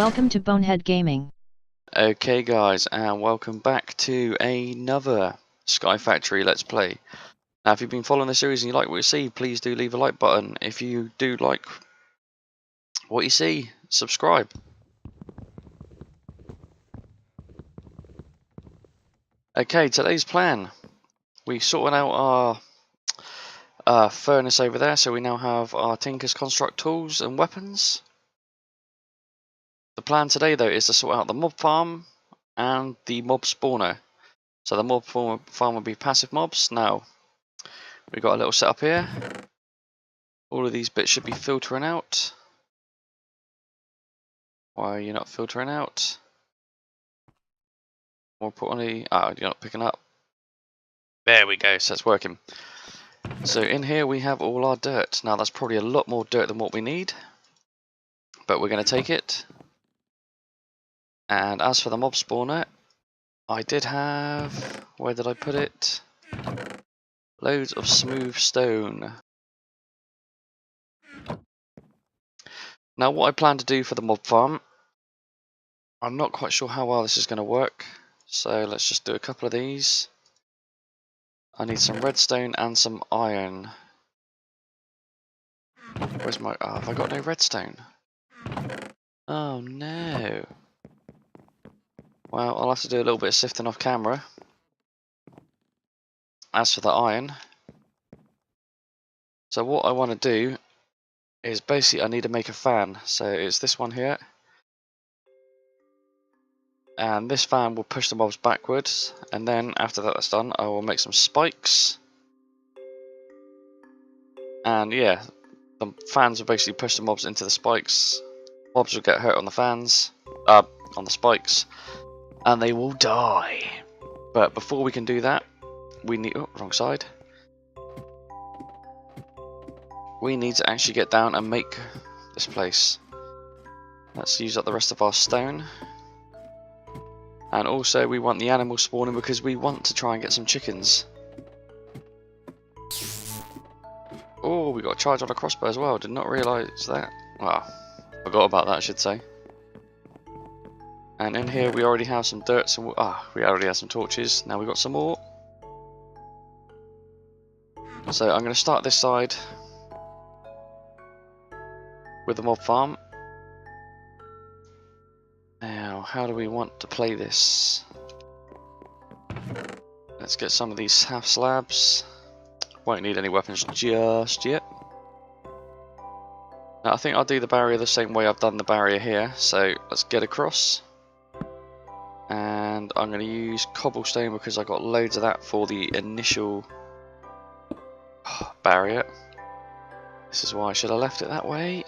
Welcome to Bonehead Gaming. Okay guys, and welcome back to another Sky Factory Let's Play. Now if you've been following the series and you like what you see, please do leave a like button. If you do like what you see, subscribe. Okay, today's plan. We sorted out our furnace over there, so we now have our Tinker's Construct tools and weapons. The plan today though is to sort out the mob farm and the mob spawner. So the mob farm will be passive mobs. Now, we've got a little setup here. All of these bits should be filtering out. Why are you not filtering out? More importantly, you're not picking up. There we go, so it's working. So in here we have all our dirt. Now that's probably a lot more dirt than what we need, but we're going to take it. And as for the mob spawner, I did have, where did I put it? Loads of smooth stone. Now what I plan to do for the mob farm, I'm not quite sure how well this is going to work, so let's just do a couple of these. I need some redstone and some iron. Where's my... Oh, have I got no redstone? Oh no. Well, I'll have to do a little bit of sifting off camera. As for the iron, so what I want to do is basically I need to make a fan. So it's this one here. And this fan will push the mobs backwards. And then after that's done, I will make some spikes. And yeah, the fans will basically push the mobs into the spikes. Mobs will get hurt on the fans, on the spikes, and they will die. But before we can do that, we need, oh, wrong side. We need to actually get down and make this place. Let's use up the rest of our stone. And also we want the animals spawning because we want to try and get some chickens. Oh, we got a charge on a crossbow as well. Did not realise that. Well, forgot about that, I should say. And in here we already have some dirt, we already have some torches. Now we've got some more. So I'm going to start this side with the mob farm. Now, how do we want to play this? Let's get some of these half slabs. Won't need any weapons just yet. Now I think I'll do the barrier the same way I've done the barrier here. So let's get across. And I'm going to use cobblestone because I got loads of that for the initial barrier. This is why I should have left it that way.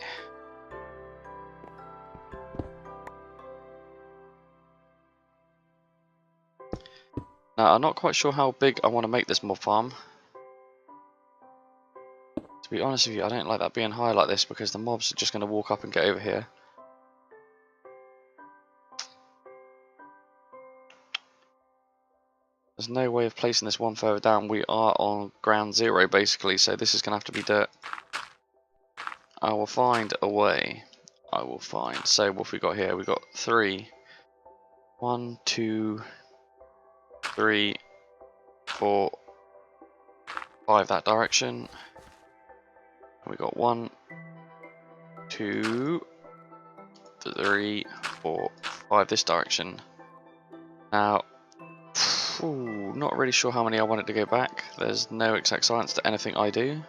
Now I'm not quite sure how big I want to make this mob farm. To be honest with you, I don't like that being high like this because the mobs are just going to walk up and get over here. There's no way of placing this one further down. We are on ground zero basically, so this is going to have to be dirt. I will find a way. I will find. So what have we got here? We've got 3. 1, 2, 3, 4, 5 that direction. We got 1, 2, 3, 4, 5 this direction. Now, not really sure how many I want it to go back. There's no exact science to anything I do.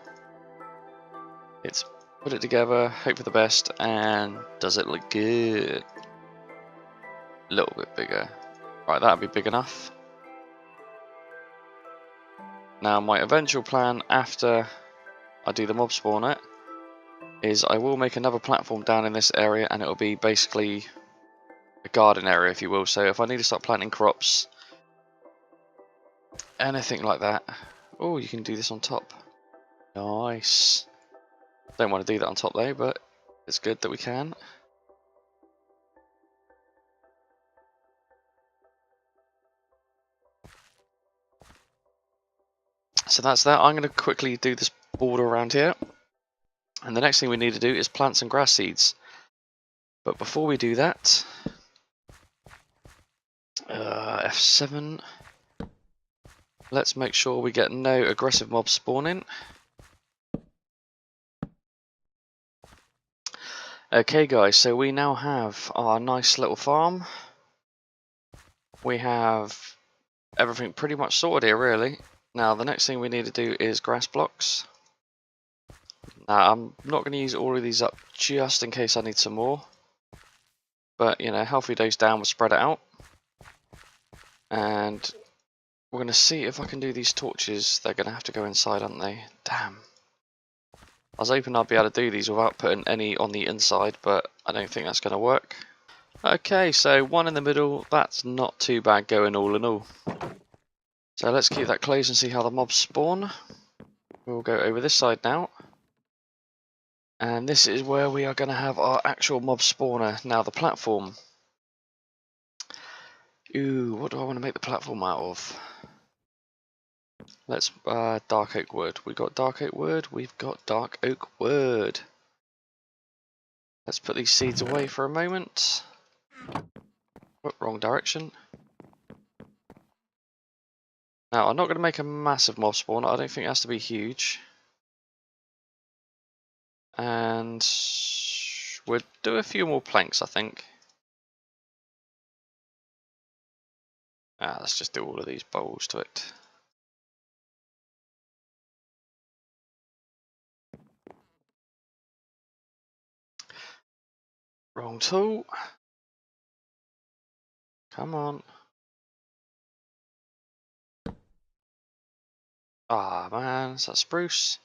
It's put it together, hope for the best, and does it look good? A little bit bigger. Right, that'll be big enough. Now my eventual plan after I do the mob spawner is I will make another platform down in this area, and it will be basically a garden area, if you will. So if I need to start planting crops, anything like that. Oh, you can do this on top. Nice. Don't want to do that on top though, but it's good that we can. So that's that. I'm going to quickly do this border around here. And the next thing we need to do is plant some grass seeds. But before we do that, F7. Let's make sure we get no aggressive mobs spawning. Okay guys, so we now have our nice little farm. We have everything pretty much sorted here really. Now the next thing we need to do is grass blocks. Now I'm not going to use all of these up just in case I need some more. But you know, healthy days down, we'll spread it out. And we're going to see if I can do these torches. They're going to have to go inside, aren't they? Damn. I was hoping I'd be able to do these without putting any on the inside, but I don't think that's going to work. Okay, so one in the middle, that's not too bad going all in all. So let's keep that closed and see how the mobs spawn. We'll go over this side now. And this is where we are going to have our actual mob spawner. Now the platform. Ooh, what do I want to make the platform out of? Let's, dark oak wood. We've got dark oak wood, we've got dark oak wood. Let's put these seeds away for a moment. Oh, wrong direction. Now, I'm not going to make a massive mob spawner. I don't think it has to be huge. And we'll do a few more planks, I think. Let's just do all of these bowls to it. Wrong tool. Come on. Ah, man, is that spruce?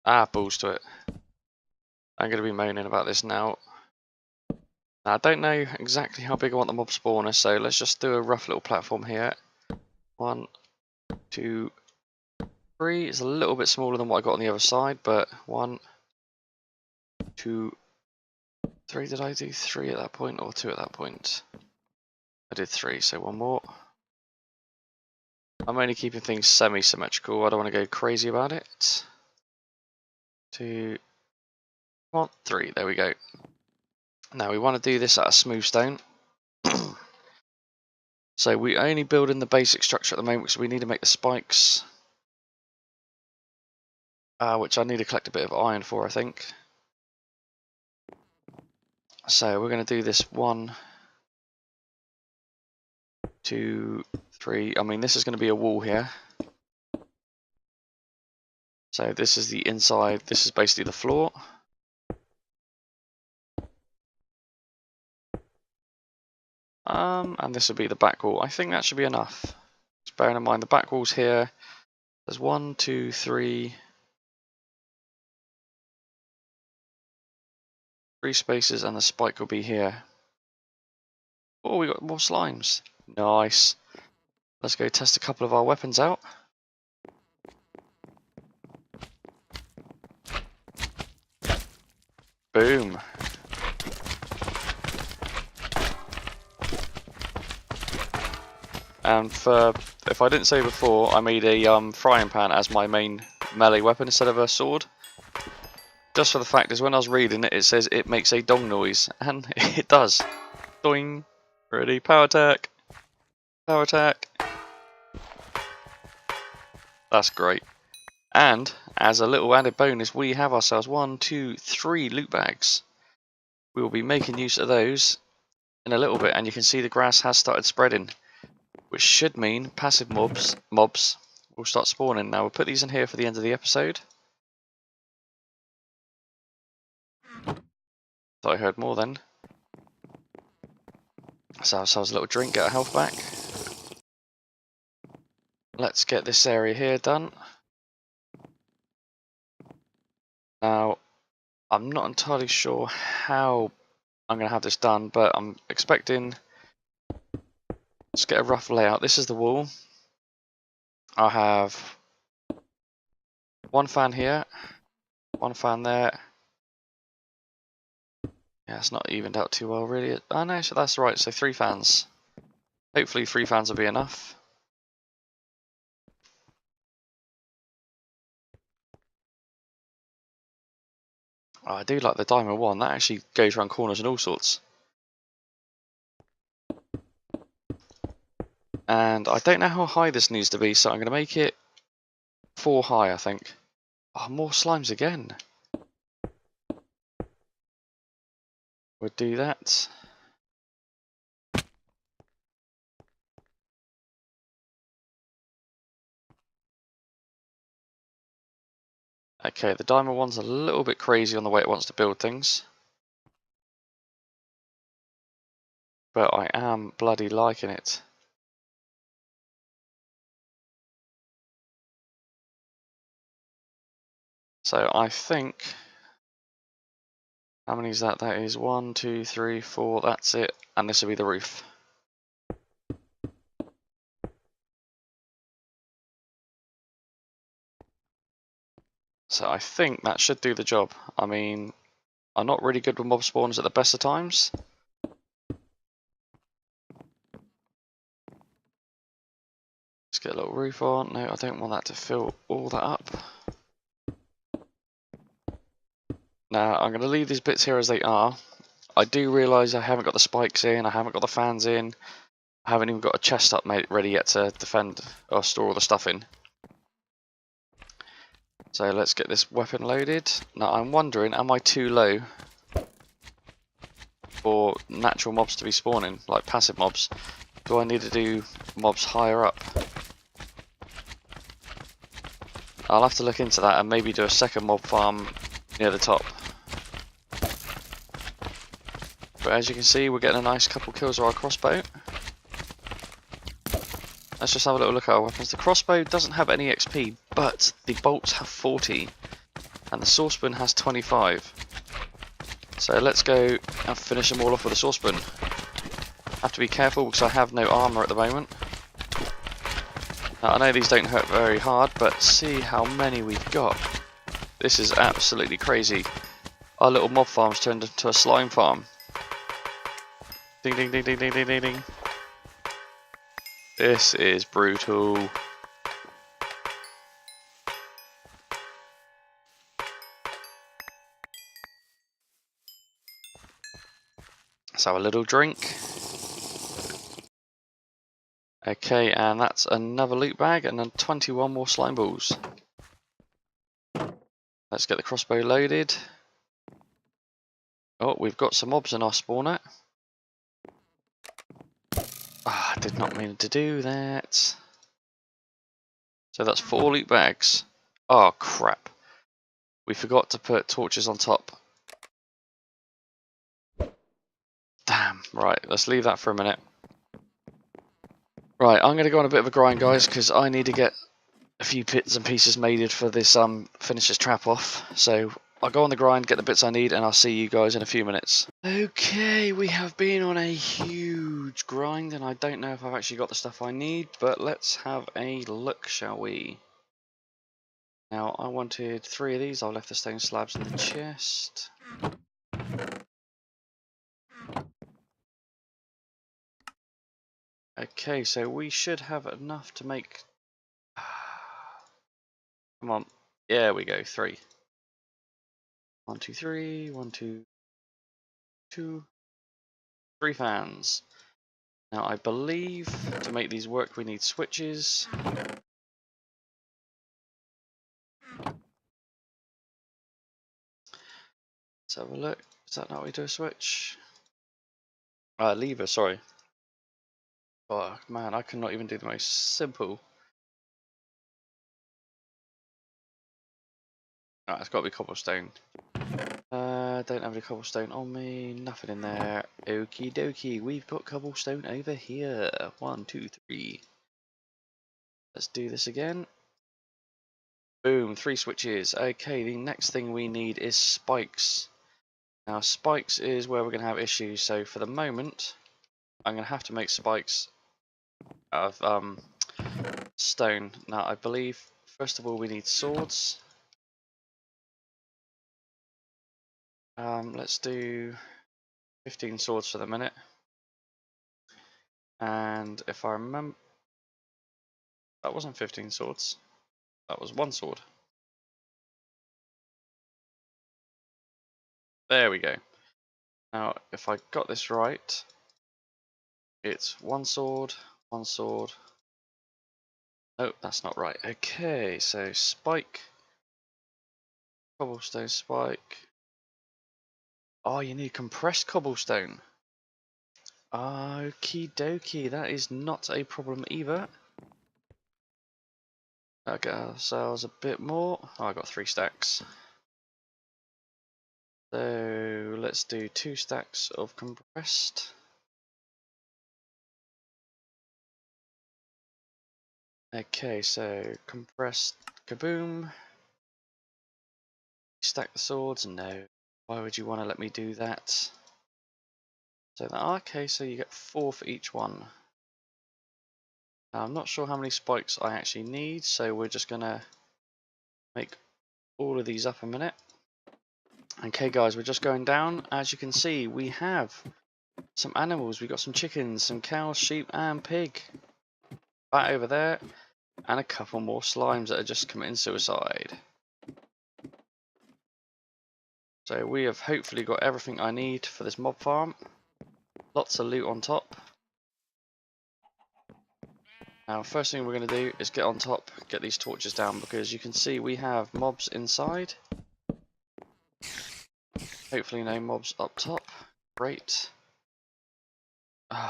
Balls to it. I'm going to be moaning about this now. Now, I don't know exactly how big I want the mob spawner, so let's just do a rough little platform here. 1, 2, 3. It's a little bit smaller than what I got on the other side, but 1, 2, 3. Did I do 3 at that point or 2 at that point? I did 3, so one more. I'm only keeping things semi-symmetrical. I don't want to go crazy about it. 2, 1, 3. There we go. Now we want to do this at a smooth stone. So we only build in the basic structure at the moment because we need to make the spikes. Which I need to collect a bit of iron for, I think. So we're going to do this 1, 2, 3. I mean, this is going to be a wall here. So this is the inside. This is basically the floor. And this will be the back wall. I think that should be enough. Just bearing in mind the back wall's here. There's 1, 2, 3. 3 spaces, and the spike will be here. Oh, we got more slimes. Nice. Let's go test a couple of our weapons out. Boom. And if I didn't say before, I made a frying pan as my main melee weapon instead of a sword. Just for the fact is when I was reading it, it says it makes a dong noise, and it does. Doing. Ready, power attack. Power attack. That's great. And as a little added bonus, we have ourselves 1, 2, 3 loot bags. We will be making use of those in a little bit, and you can see the grass has started spreading, which should mean passive mobs will start spawning. Now we'll put these in here for the end of the episode. Thought I heard more then. So ourselves a little drink, get our health back. Let's get this area here done. Now, I'm not entirely sure how I'm going to have this done, but I'm expecting. Let's get a rough layout. This is the wall. I'll have 1 fan here, 1 fan there. Yeah, it's not evened out too well, really. Oh no, so that's right. So 3 fans. Hopefully 3 fans will be enough. Oh, I do like the diamond one. That actually goes around corners and all sorts. And I don't know how high this needs to be, so I'm going to make it 4 high, I think. Oh, more slimes again. We'll do that. Okay, the diamond one's a little bit crazy on the way it wants to build things. But I am bloody liking it. So I think, how many is that? That is 1, 2, 3, 4, that's it. And this will be the roof. So I think that should do the job. I mean, I'm not really good with mob spawns at the best of times. Let's get a little roof on. No, I don't want that to fill all that up. Now, I'm going to leave these bits here as they are. I do realise I haven't got the spikes in, I haven't got the fans in, I haven't even got a chest up ready yet to defend or store all the stuff in. So let's get this weapon loaded. Now I'm wondering, am I too low for natural mobs to be spawning, like passive mobs? Do I need to do mobs higher up? I'll have to look into that and maybe do a second mob farm near the top. But as you can see, we're getting a nice couple kills with our crossbow. Let's just have a little look at our weapons. The crossbow doesn't have any XP, but the bolts have 40 and the saucepan has 25. So let's go and finish them all off with a saucepan. Have to be careful because I have no armour at the moment. Now, I know these don't hurt very hard, but see how many we've got. This is absolutely crazy. Our little mob farm's turned into a slime farm. Ding ding ding ding ding ding ding ding. This is brutal. Let's have a little drink. Okay, and that's another loot bag and then 21 more slime balls. Let's get the crossbow loaded. Oh, we've got some mobs in our spawner. Ah, I did not mean to do that. So that's 4 loot bags. Oh crap. We forgot to put torches on top. Damn, right, let's leave that for a minute. Right, I'm going to go on a bit of a grind, guys, because I need to get a few bits and pieces made for this, finish this trap off. So I'll go on the grind, get the bits I need, and I'll see you guys in a few minutes. Okay, we have been on a huge grind, and I don't know if I've actually got the stuff I need, but let's have a look, shall we? Now, I wanted 3 of these. I've left the stone slabs in the chest. Okay, so we should have enough to make... Come on. Yeah, we go. 3. 1, 2, 3. 1, 2, 2. 3 fans. Now, I believe to make these work, we need switches. Let's have a look. Is that not how we do a switch? Lever, sorry. Oh, man, I cannot even do the most simple. Alright, it's got to be cobblestone. Don't have any cobblestone on me. Nothing in there. Okie dokie. We've got cobblestone over here. 1, 2, 3. Let's do this again. Boom, 3 switches. Okay, the next thing we need is spikes. Now, spikes is where we're going to have issues. So for the moment, I'm going to have to make spikes out of stone. Now, I believe, first of all, we need swords. Let's do 15 swords for the minute. And if I remember, that wasn't 15 swords. That was 1 sword. There we go. Now, if I got this right, it's one sword, one sword. Oh, that's not right. Okay, so spike, cobblestone spike. Oh, you need compressed cobblestone. Okie dokie, that is not a problem either. I'll get ourselves a bit more. Oh, I got 3 stacks. So let's do 2 stacks of compressed. Okay, so compressed, kaboom. Stack the swords? No. Why would you want to let me do that? So okay, so you get 4 for each one. Now, I'm not sure how many spikes I actually need, so we're just gonna make all of these up a minute. Okay guys, we're just going down. As you can see, we have some animals. We've got some chickens, some cows, sheep and pig. That over there. And a couple more slimes that are just committing suicide. So we have hopefully got everything I need for this mob farm. Lots of loot on top. Now first thing we're going to do is get on top, get these torches down, because you can see we have mobs inside. Hopefully no mobs up top. Great. And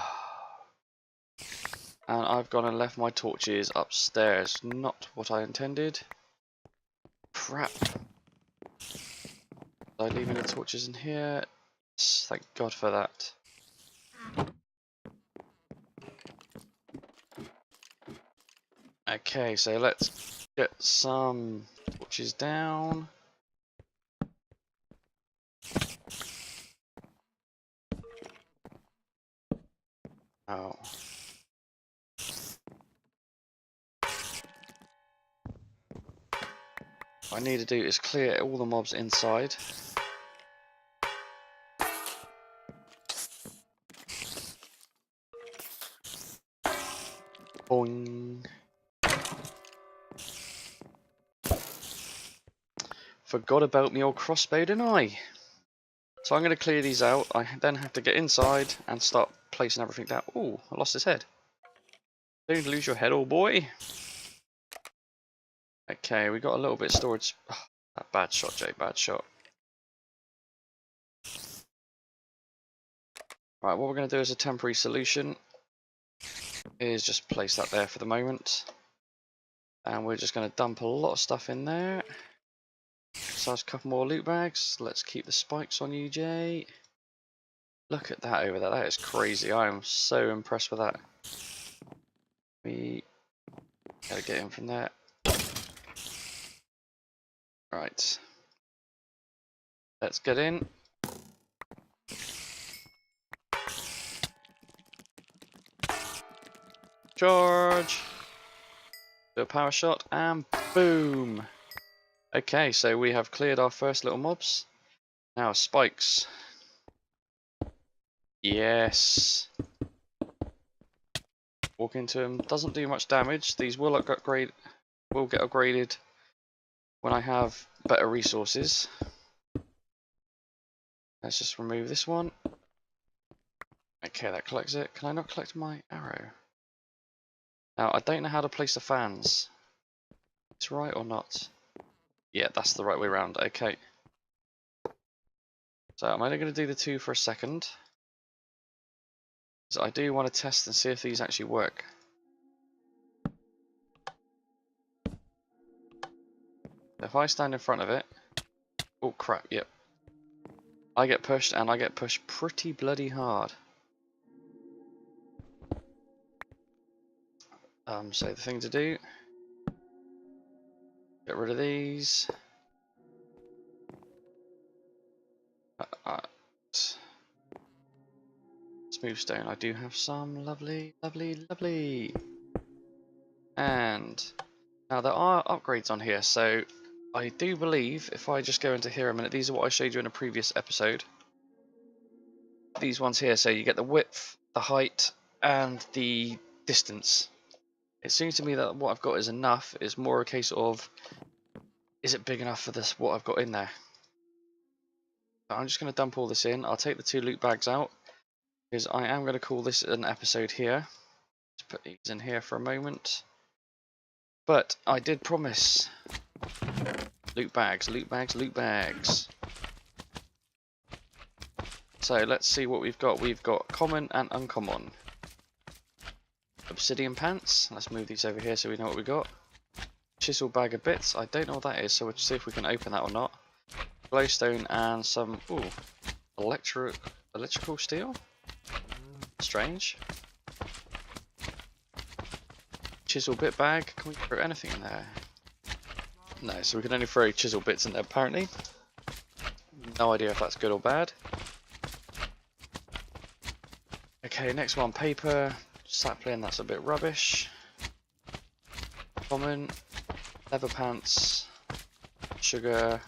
I've gone and left my torches upstairs. Not what I intended. Crap. Did I leave any torches in here? Yes, thank God for that. Okay, so let's get some torches down. Oh. What I need to do is clear all the mobs inside. Boing. Forgot about me old crossbow, didn't I? So I'm going to clear these out. I then have to get inside and start placing everything down. Ooh, I lost his head. Don't lose your head, old boy. Okay, we got a little bit of storage. Oh, that bad shot, Jay. Bad shot. Right, what we're going to do as a temporary solution is just place that there for the moment. And we're just going to dump a lot of stuff in there. So there's a couple more loot bags. Let's keep the spikes on you, Jay. Look at that over there. That is crazy. I am so impressed with that. We gotta get in from there. Right. Let's get in. Charge. Do a power shot and boom. Okay, so we have cleared our first little mobs. Now spikes. Yes. Walk into them. Doesn't do much damage. These will get upgraded when I have better resources. Let's just remove this one. Okay, that collects it. Can I not collect my arrow? Now, I don't know how to place the fans. It's right or not? Yeah, that's the right way around. Okay. So I'm only going to do the 2 for a second. So I do want to test and see if these actually work. If I stand in front of it... Oh crap, yep. I get pushed, and I get pushed pretty bloody hard. So the thing to do... Get rid of these. Smooth stone, I do have some. Lovely, lovely, lovely. And... Now there are upgrades on here, so... I do believe, if I just go into here a minute, these are what I showed you in a previous episode. These ones here, so you get the width, the height, and the distance. It seems to me that what I've got is enough. It's more a case of, is it big enough for this? What I've got in there? I'm just going to dump all this in. I'll take the 2 loot bags out because I am going to call this an episode here. Let's put these in here for a moment. But I did promise loot bags, loot bags, loot bags. So let's see what we've got. We've got common and uncommon. Obsidian pants. Let's move these over here so we know what we got. Chisel bag of bits. I don't know what that is, so we'll see if we can open that or not. Glowstone and some electrical steel. Strange. Chisel bit bag. Can we throw anything in there? No, so we can only throw chisel bits in there apparently. No idea if that's good or bad. Okay, next one, paper. Sapling, that's a bit rubbish. Common. Leather pants. Sugar.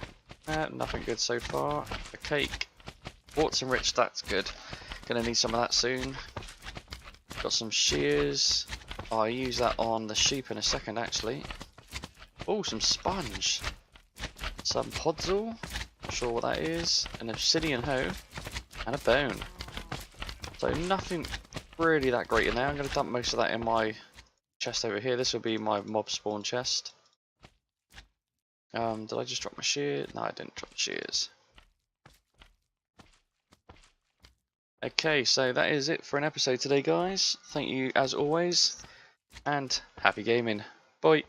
Nothing good so far. A cake. Quartz enriched, that's good. Gonna need some of that soon. Got some shears. I'll use that on the sheep in a second actually. Oh, some sponge. Some podzol. Not sure what that is. An obsidian hoe. And a bone. So nothing really that great in there. I'm going to dump most of that in my chest over here. This will be my mob spawn chest. Did I just drop my shears? No, I didn't drop the shears. Okay, so that is it for an episode today, guys. Thank you as always, and happy gaming. Bye.